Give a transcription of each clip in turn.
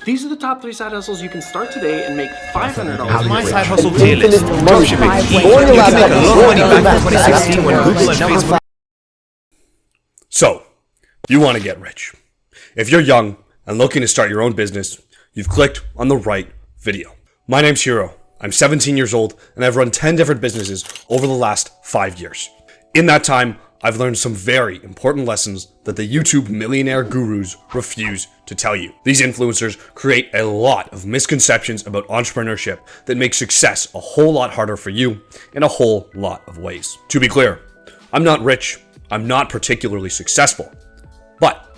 These are the top 3 side hustles you can start today and make $500. My side hustle tier list. Dropshipping. You can make a lot of money back in 2016 when Google and Facebook. So, you want to get rich. If you're young and looking to start your own business, you've clicked on the right video. My name's Hiro. I'm 17 years old and I've run 10 different businesses over the last 5 years. In that time, I've learned some very important lessons that the YouTube millionaire gurus refuse to tell you. These influencers create a lot of misconceptions about entrepreneurship that make success a whole lot harder for you in a whole lot of ways. To be clear, I'm not rich, I'm not particularly successful, but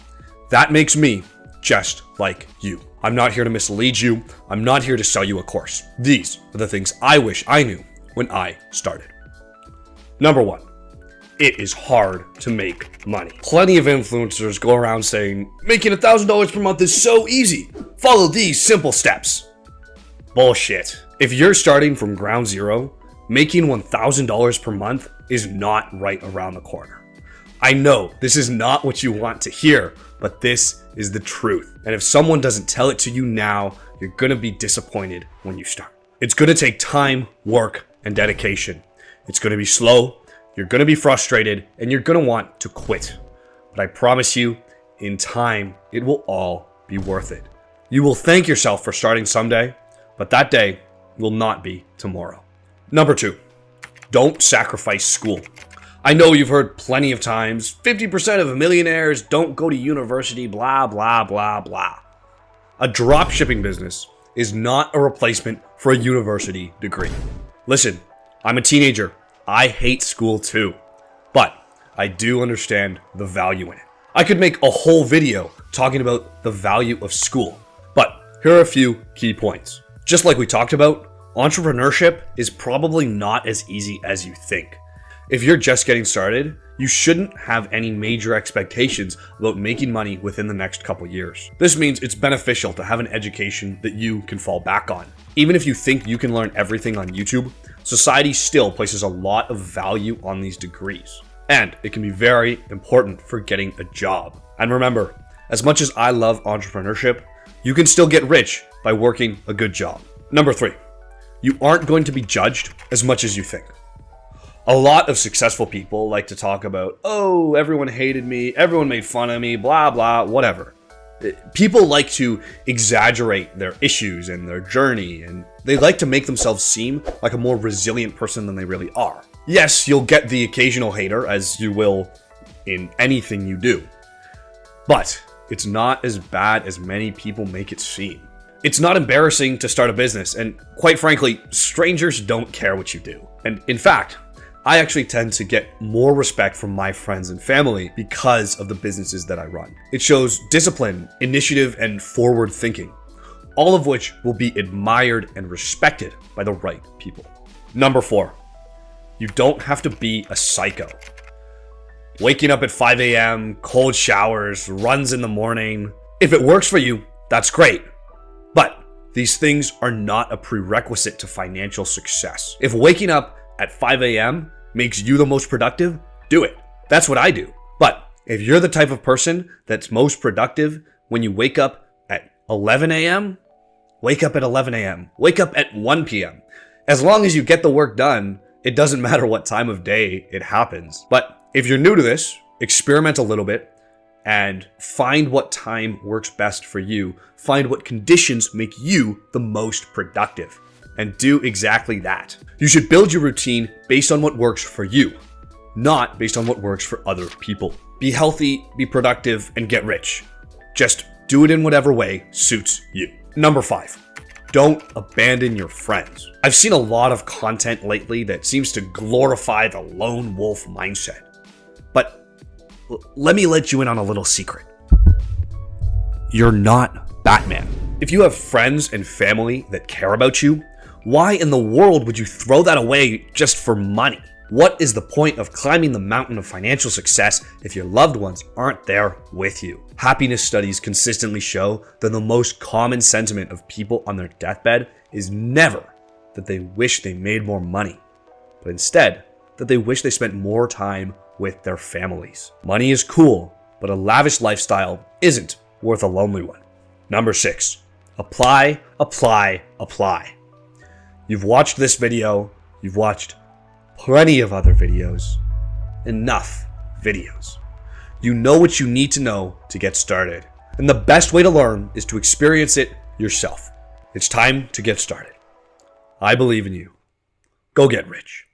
that makes me just like you. I'm not here to mislead you, I'm not here to sell you a course. These are the things I wish I knew when I started. Number 1. It is hard to make money. Plenty of influencers go around saying, making $1,000 per month is so easy. Follow these simple steps. Bullshit. If you're starting from ground zero, making $1,000 per month is not right around the corner. I know this is not what you want to hear, but this is the truth. And if someone doesn't tell it to you now, you're gonna be disappointed when you start. It's gonna take time, work, and dedication. It's gonna be slow. You're going to be frustrated and you're going to want to quit. But I promise you, in time, it will all be worth it. You will thank yourself for starting someday, but that day will not be tomorrow. Number 2, don't sacrifice school. I know you've heard plenty of times, 50% of millionaires don't go to university, blah, blah, blah, blah. A dropshipping business is not a replacement for a university degree. Listen, I'm a teenager. I hate school too, but I do understand the value in it. I could make a whole video talking about the value of school, but here are a few key points. Just like we talked about, entrepreneurship is probably not as easy as you think. If you're just getting started, you shouldn't have any major expectations about making money within the next couple years. This means it's beneficial to have an education that you can fall back on. Even if you think you can learn everything on YouTube, society still places a lot of value on these degrees, and it can be very important for getting a job. And remember, as much as I love entrepreneurship, you can still get rich by working a good job. Number 3, you aren't going to be judged as much as you think. A lot of successful people like to talk about, oh, everyone hated me, everyone made fun of me, blah, blah, whatever. People like to exaggerate their issues and their journey, and they like to make themselves seem like a more resilient person than they really are. Yes, you'll get the occasional hater, as you will in anything you do, but it's not as bad as many people make it seem. It's not embarrassing to start a business, and quite frankly, strangers don't care what you do. And in fact, I actually tend to get more respect from my friends and family because of the businesses that I run. It shows discipline, initiative, and forward thinking, all of which will be admired and respected by the right people. Number 4, you don't have to be a psycho. Waking up at 5 a.m., cold showers, runs in the morning. If it works for you, that's great. But these things are not a prerequisite to financial success. If waking up at 5 a.m. makes you the most productive, do it. That's what I do. But if you're the type of person that's most productive when you wake up at 11 a.m., wake up at 11 a.m., wake up at 1 p.m. As long as you get the work done, it doesn't matter what time of day it happens. But if you're new to this, experiment a little bit and find what time works best for you. Find what conditions make you the most productive, and do exactly that. You should build your routine based on what works for you, not based on what works for other people. Be healthy, be productive, and get rich. Just do it in whatever way suits you. Number 5, don't abandon your friends. I've seen a lot of content lately that seems to glorify the lone wolf mindset. But let me let you in on a little secret. You're not Batman. If you have friends and family that care about you, why in the world would you throw that away just for money? What is the point of climbing the mountain of financial success if your loved ones aren't there with you? Happiness studies consistently show that the most common sentiment of people on their deathbed is never that they wish they made more money, but instead that they wish they spent more time with their families. Money is cool, but a lavish lifestyle isn't worth a lonely one. Number 6, Apply, apply, apply. You've watched this video. You've watched plenty of other videos. Enough videos. You know what you need to know to get started. And the best way to learn is to experience it yourself. It's time to get started. I believe in you. Go get rich.